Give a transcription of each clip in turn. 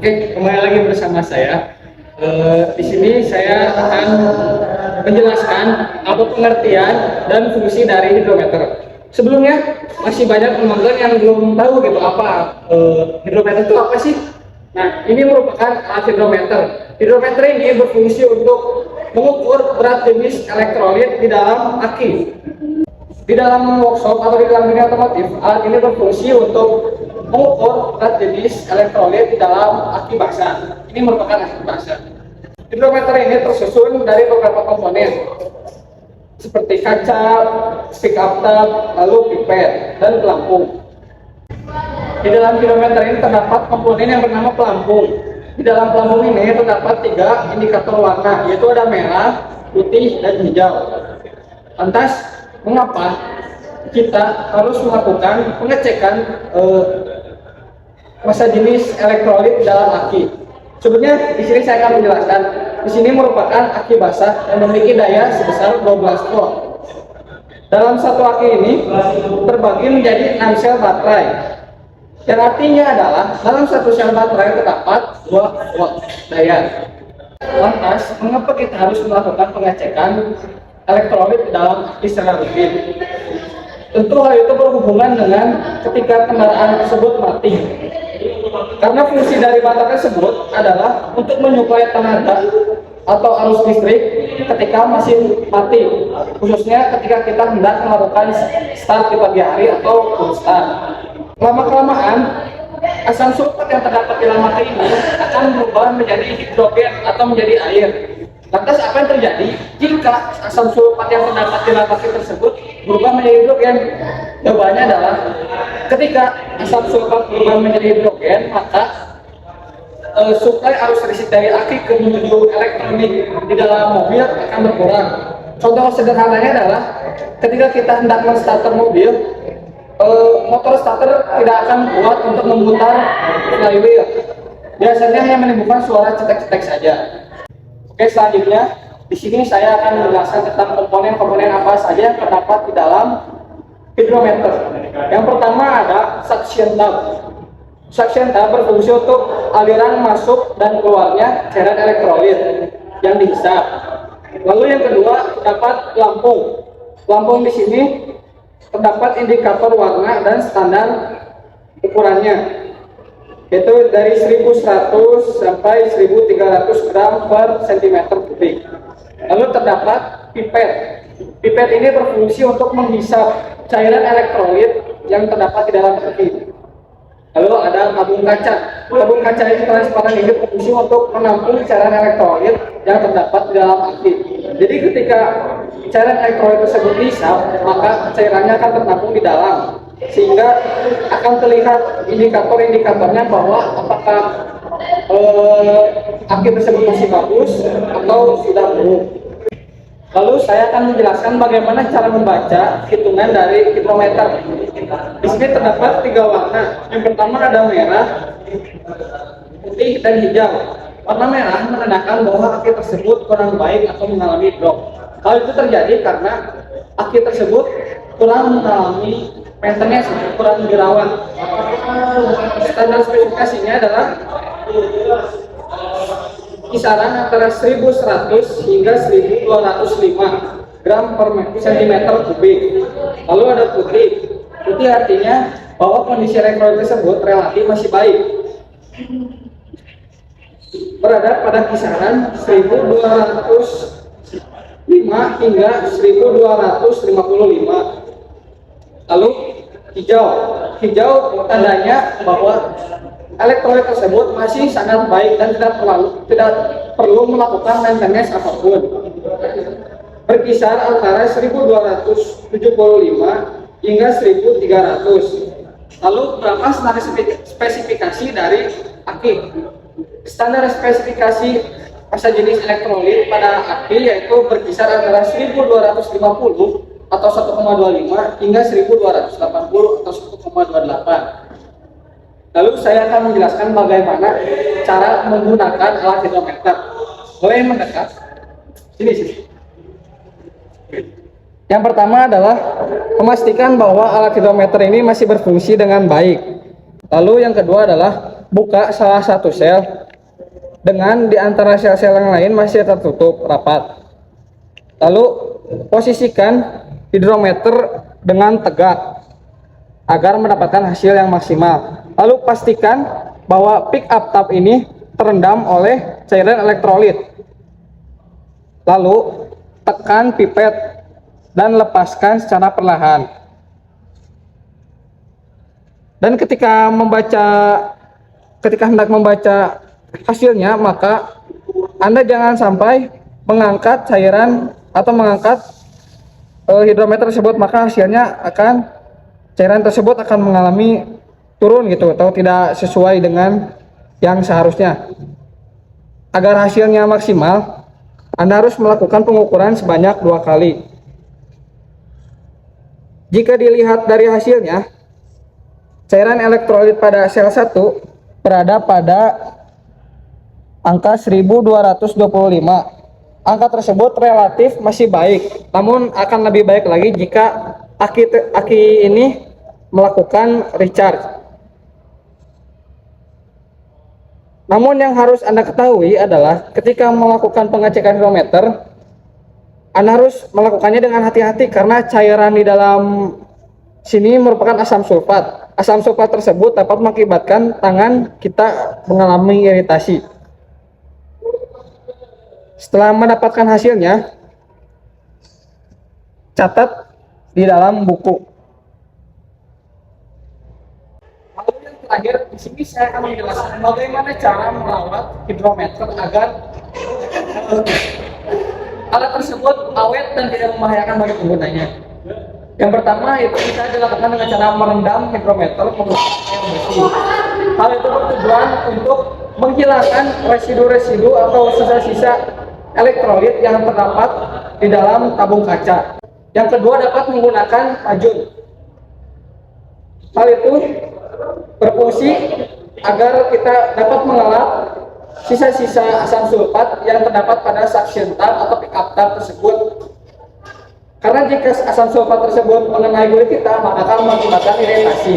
Oke, kembali lagi bersama saya. Di sini saya akan menjelaskan apa pengertian dan fungsi dari hidrometer. Sebelumnya masih banyak teman-teman yang belum tahu gitu apa hidrometer itu apa sih? Nah, ini merupakan alat hidrometer. Hidrometer ini berfungsi untuk mengukur berat jenis elektrolit di dalam aki. Di dalam workshop atau di dalam dunia otomotif, alat ini berfungsi untuk mengukur berat jenis elektrolit di dalam aki basah. Ini merupakan aki basah. Hidrometer ini tersusun dari beberapa komponen seperti kaca, speak up tab, lalu pipet, dan pelampung. Di dalam hidrometer ini terdapat komponen yang bernama pelampung. Di dalam pelampung ini terdapat 3 indikator warna, yaitu ada merah, putih, dan hijau. Lantas, mengapa kita harus melakukan pengecekan massa jenis elektrolit dalam aki? Sebenarnya di sini saya akan menjelaskan. Di sini merupakan aki basah yang memiliki daya sebesar 12 volt. Dalam satu aki ini terbagi menjadi 6 sel baterai. Yang artinya adalah dalam satu sel baterai terdapat 2 volt daya. Lantas, mengapa kita harus melakukan pengecekan elektrolit di dalam aki secara rutin? Tentu hal itu berhubungan dengan ketika kendaraan tersebut mati. Karena fungsi dari baterai tersebut adalah untuk menyuplai tenaga atau arus listrik ketika mesin mati, khususnya ketika kita hendak melakukan start di pagi hari atau full start. Lama-kelamaan, asam sulfat yang terdapat di dalam aki ini akan berubah menjadi hidrogen atau menjadi air. Lantas apa yang terjadi jika asam sulfat yang terdapat di dalam aki tersebut berubah menjadi hidrogen? Jawabannya adalah ketika asam sulfat berubah menjadi hidrogen, maka suplai arus listrik dari aki ke menuju elektronik di dalam mobil akan berkurang. Contoh sederhananya adalah ketika kita hendak menstarter mobil, motor starter tidak akan kuat untuk memutar flywheel. Biasanya hanya menimbulkan suara cetek-cetek saja. Oke, selanjutnya di sini saya akan menjelaskan tentang komponen-komponen apa saja yang terdapat di dalam hidrometer. Yang pertama ada suction tub. Suction tub berfungsi untuk aliran masuk dan keluarnya cairan elektrolit yang dihisap. Lalu yang kedua terdapat pelampung. Pelampung di sini terdapat indikator warna dan standar ukurannya, yaitu dari 1100 sampai 1300 gram per cm kubik. Lalu terdapat pipet. Pipet ini berfungsi untuk menghisap cairan elektrolit yang terdapat di dalam aki. Lalu ada tabung kaca. Tabung kaca ini transparan ini berfungsi untuk menampung cairan elektrolit yang terdapat di dalam aki. Jadi ketika cairan elektrolit tersebut dihisap, maka cairannya akan tertampung di dalam, sehingga akan terlihat indikator-indikatornya bahwa apakah aki tersebut masih bagus atau sudah buruk. Lalu saya akan menjelaskan bagaimana cara membaca hitungan dari hidrometer. Di sini terdapat 3 warna. Yang pertama ada merah, putih, dan hijau. Warna merah menandakan bahwa aki tersebut kurang baik atau mengalami drop. Hal itu terjadi karena aki tersebut kurang mengalami maintenance, kurang dirawat. Standar spesifikasinya adalah kisaran antara 1100 hingga 1205 gram per cm kubik. Lalu ada putih. Putih artinya bahwa kondisi elektrolit tersebut relatif masih baik, berada pada kisaran 1205 hingga 1255. Lalu hijau. Hijau tandanya bahwa elektrolit tersebut masih sangat baik dan tidak perlu melakukan maintenance apapun. Berkisar antara 1275 hingga 1300. Lalu berapa standar spesifikasi dari aki? Standar spesifikasi massa jenis elektrolit pada aki yaitu berkisar antara 1250 atau 1,25 hingga 1280 atau 1,28. Lalu saya akan menjelaskan bagaimana cara menggunakan alat hidrometer. Boleh mendekat? Sini. Yang pertama adalah memastikan bahwa alat hidrometer ini masih berfungsi dengan baik. Lalu yang kedua adalah buka salah satu sel dengan di antara sel-sel yang lain masih tertutup rapat. Lalu posisikan hidrometer dengan tegak agar mendapatkan hasil yang maksimal. Lalu pastikan bahwa pick up tab ini terendam oleh cairan elektrolit. Lalu tekan pipet dan lepaskan secara perlahan. Dan ketika hendak membaca hasilnya, maka Anda jangan sampai mengangkat cairan atau mengangkat hidrometer tersebut, maka cairan tersebut akan mengalami turun gitu atau tidak sesuai dengan yang seharusnya. Agar hasilnya maksimal, Anda harus melakukan pengukuran sebanyak 2 kali. Jika dilihat dari hasilnya, cairan elektrolit pada sel 1 berada pada angka 1225. Angka tersebut relatif masih baik, namun akan lebih baik lagi jika aki ini melakukan recharge. Namun yang harus Anda ketahui adalah ketika melakukan pengecekan hidrometer, Anda harus melakukannya dengan hati-hati karena cairan di dalam sini merupakan asam sulfat. Asam sulfat tersebut dapat mengakibatkan tangan kita mengalami iritasi. Setelah mendapatkan hasilnya, catat di dalam buku. Lalu yang terakhir, di sini saya akan menjelaskan bagaimana cara merawat hidrometer agar alat tersebut awet dan tidak membahayakan bagi penggunanya. Yang pertama itu bisa dilakukan dengan cara merendam hidrometer menggunakan air bersih. Hal itu bertujuan untuk menghilangkan residu-residu atau sisa-sisa elektrolit yang terdapat di dalam tabung kaca. Yang kedua dapat menggunakan racun. Hal itu berfungsi agar kita dapat mengelap sisa-sisa asam sulfat yang terdapat pada suction tab atau pick up tab tersebut. Karena jika asam sulfat tersebut mengenai kulit kita, maka akan mengakibatkan iritasi.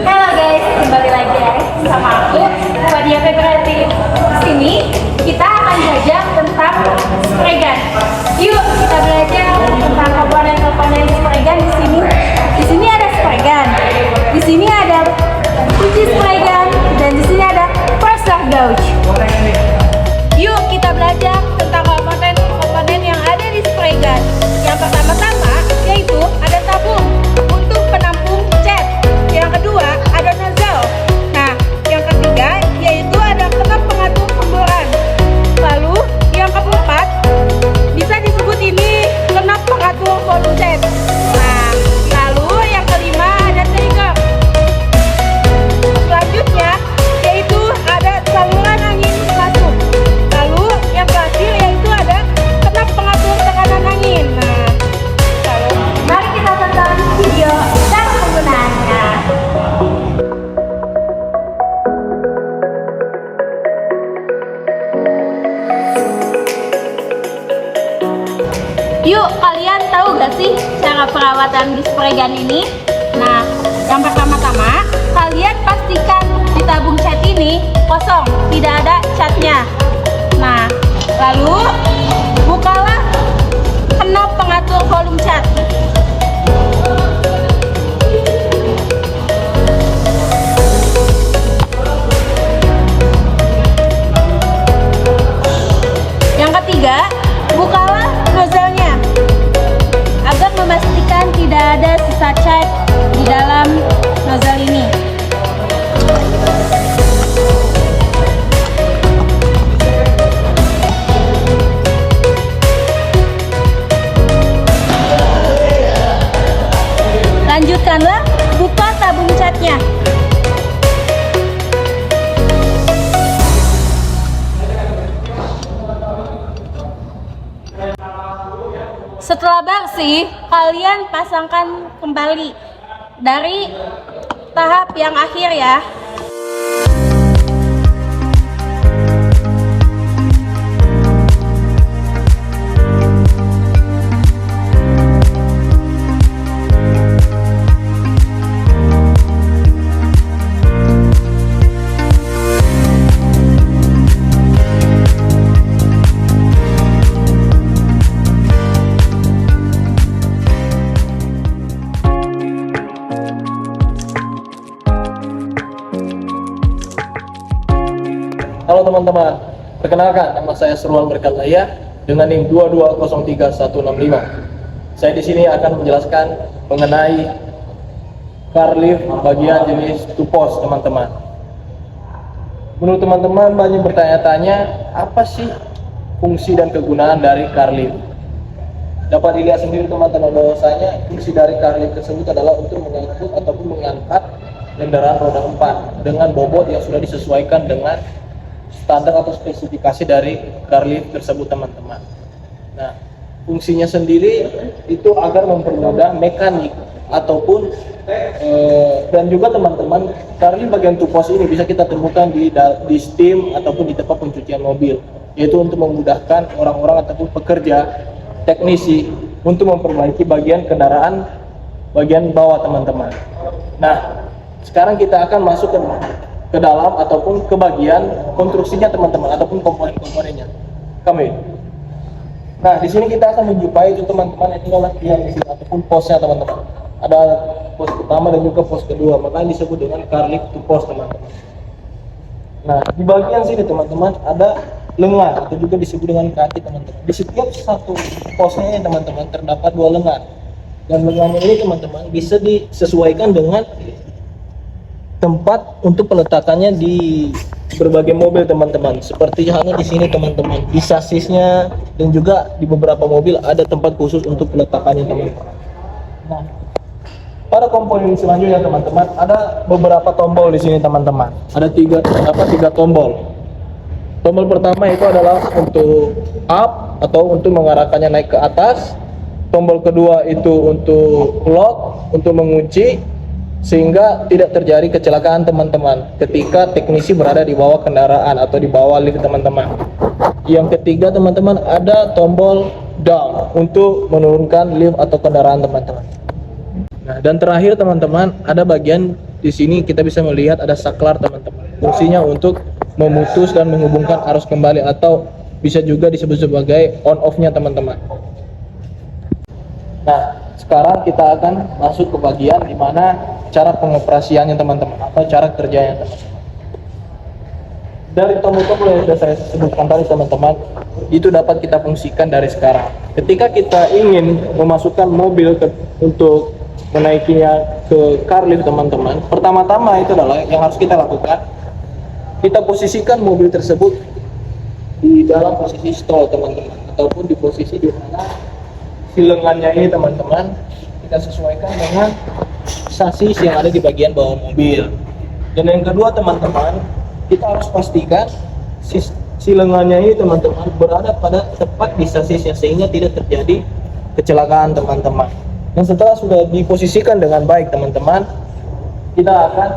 Halo guys, kembali lagi ya sama aku, Wadia Febreatif. Sini kita akan belajar tentang spray gun. Yuk kita belajar tentang komponen-komponen spray gun di sini. Di sini ada spray gun, di sini ada kunci spray gun, dan di sini ada first light gauge. Yuk kita belajar tentang komponen-komponen yang ada di spray gun. Yang pertama-tama yaitu ada tabung untuk penampung cat. Yang kedua ada nozzle. Nah, yang ketiga yaitu ada kenop pengatur semburan. Lalu yang keempat bisa disebut ini kenop pengatur volume cat. Nah, lalu yang kelima ada trigger. Selanjutnya yaitu ada saluran angin masuk. Lalu yang terakhir yaitu ada kenop pengatur tekanan angin. Nah, lalu mari kita tonton video cara penggunaannya. Yuk, kalian tahu gak sih cara perawatan di spray gun ini? Nah, yang pertama-tama kalian pastikan di tabung cat ini kosong, tidak ada catnya. Nah, lalu bukalah kenop pengatur volume cat. Yang ketiga, bukalah nozzle-nya agar memastikan tidak ada sisa cat di dalam nozzle ini. Lanjutkanlah buka tabung catnya. Setelah bersih, kalian pasangkan kembali dari tahap yang akhir ya. Halo teman-teman, perkenalkan nama saya Serwan Berkalaya dengan NIM 2203165. Saya di sini akan menjelaskan mengenai car lift bagian jenis two-post teman-teman. Menurut teman-teman banyak bertanya-tanya apa sih fungsi dan kegunaan dari car lift. Dapat dilihat sendiri teman-teman bahwasanya fungsi dari car lift tersebut adalah untuk mengangkut ataupun mengangkat kendaraan roda 4 dengan bobot yang sudah disesuaikan dengan standar atau spesifikasi dari car lift tersebut teman-teman. Nah, fungsinya sendiri itu agar mempermudah mekanik ataupun dan juga teman-teman, car lift bagian two-post ini bisa kita temukan di steam ataupun di tempat pencucian mobil, yaitu untuk memudahkan orang-orang ataupun pekerja teknisi untuk memperbaiki bagian kendaraan bagian bawah teman-teman. Nah, sekarang kita akan masuk ke dalam ataupun ke bagian konstruksinya teman-teman ataupun komponen-komponennya. Kami. Nah, di sini kita akan menjumpai itu teman-teman, ini adalah tiang di sini ataupun posnya teman-teman. Ada pos pertama dan juga pos kedua, makanya disebut dengan car lift two post teman-teman. Nah, di bagian sini teman-teman ada lengan atau juga disebut dengan kaki teman-teman. Di setiap satu posnya ini teman-teman terdapat dua lengan. Dan lengannya ini teman-teman bisa disesuaikan dengan tempat untuk peletakannya di berbagai mobil teman-teman. Seperti halnya di sini teman-teman, di sasisnya dan juga di beberapa mobil ada tempat khusus untuk peletakannya teman-teman. Nah, pada komponen selanjutnya teman-teman ada beberapa tombol di sini teman-teman. Ada tiga tombol. Tombol pertama itu adalah untuk up atau untuk mengarahkannya naik ke atas. Tombol kedua itu untuk lock, untuk mengunci sehingga tidak terjadi kecelakaan teman-teman ketika teknisi berada di bawah kendaraan atau di bawah lift teman-teman. Yang ketiga teman-teman ada tombol down untuk menurunkan lift atau kendaraan teman-teman. Nah, dan terakhir teman-teman ada bagian di sini kita bisa melihat ada saklar teman-teman. Fungsinya untuk memutus dan menghubungkan arus kembali atau bisa juga disebut sebagai on off-nya teman-teman. Nah, sekarang kita akan masuk ke bagian di mana cara pengoperasiannya teman-teman atau cara kerjanya teman-teman. Dari tombol-tombol yang sudah saya sebutkan tadi teman-teman, itu dapat kita fungsikan dari sekarang. Ketika kita ingin memasukkan mobil untuk menaikinya ke car lift teman-teman, pertama-tama itu adalah yang harus kita lakukan, kita posisikan mobil tersebut di dalam posisi stall teman-teman, ataupun di posisi di mana si lengannya ini teman-teman kita sesuaikan dengan sasis yang ada di bagian bawah mobil. Dan yang kedua teman-teman, kita harus pastikan si lengannya ini teman-teman berada pada tepat di sasisnya sehingga tidak terjadi kecelakaan teman-teman. Dan setelah sudah diposisikan dengan baik teman-teman, kita akan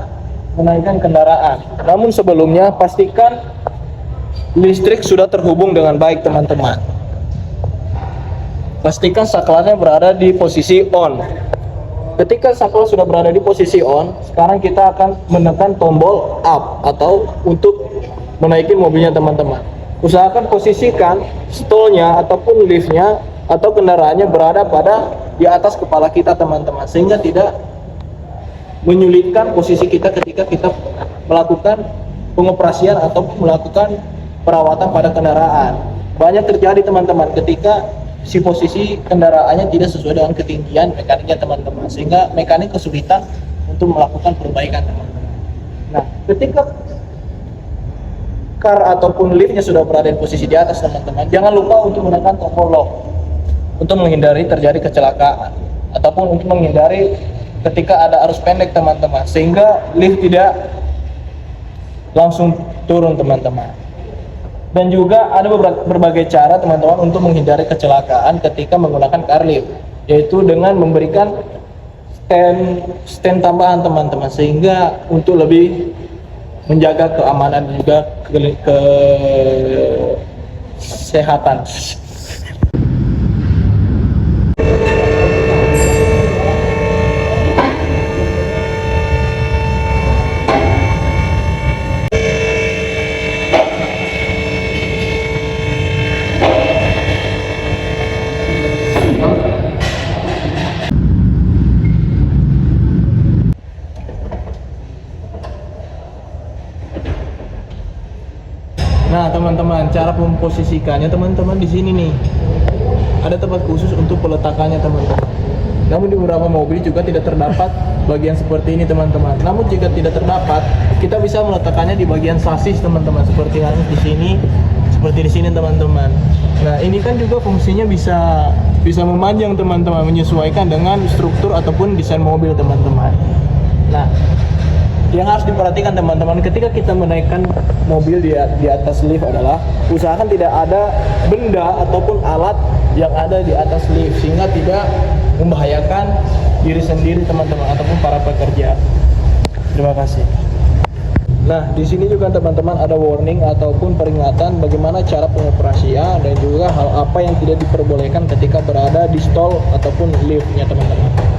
menaikkan kendaraan. Namun sebelumnya pastikan listrik sudah terhubung dengan baik teman-teman. Pastikan saklarnya berada di posisi on. Ketika saklar sudah berada di posisi on, sekarang kita akan menekan tombol up atau untuk menaiki mobilnya teman-teman. Usahakan posisikan stallnya ataupun liftnya atau kendaraannya berada pada di atas kepala kita teman-teman, sehingga tidak menyulitkan posisi kita ketika kita melakukan pengoperasian ataupun melakukan perawatan pada kendaraan. Banyak terjadi teman-teman ketika si posisi kendaraannya tidak sesuai dengan ketinggian mekaniknya teman-teman, sehingga mekanik kesulitan untuk melakukan perbaikan teman-teman. Nah, ketika car ataupun liftnya sudah berada di posisi di atas teman-teman, jangan lupa untuk menekan tombol lock untuk menghindari terjadi kecelakaan ataupun untuk menghindari ketika ada arus pendek teman-teman, sehingga lift tidak langsung turun teman-teman. Dan juga ada berbagai cara teman-teman untuk menghindari kecelakaan ketika menggunakan car lift, yaitu dengan memberikan stand tambahan teman-teman, sehingga untuk lebih menjaga keamanan dan juga kesehatan. Nah teman-teman, cara memposisikannya teman-teman di sini nih ada tempat khusus untuk peletakannya teman-teman. Namun di beberapa mobil juga tidak terdapat bagian seperti ini teman-teman. Namun jika tidak terdapat, kita bisa meletakkannya di bagian sasis teman-teman, seperti halnya di sini, seperti di sini teman-teman. Nah ini kan juga fungsinya bisa memanjang teman-teman, menyesuaikan dengan struktur ataupun desain mobil teman-teman. Nah yang harus diperhatikan teman-teman ketika kita menaikkan mobil di atas lift adalah usahakan tidak ada benda ataupun alat yang ada di atas lift sehingga tidak membahayakan diri sendiri teman-teman ataupun para pekerja. Terima kasih. Nah, di sini juga teman-teman ada warning ataupun peringatan bagaimana cara pengoperasian dan juga hal apa yang tidak diperbolehkan ketika berada di stall ataupun liftnya teman-teman.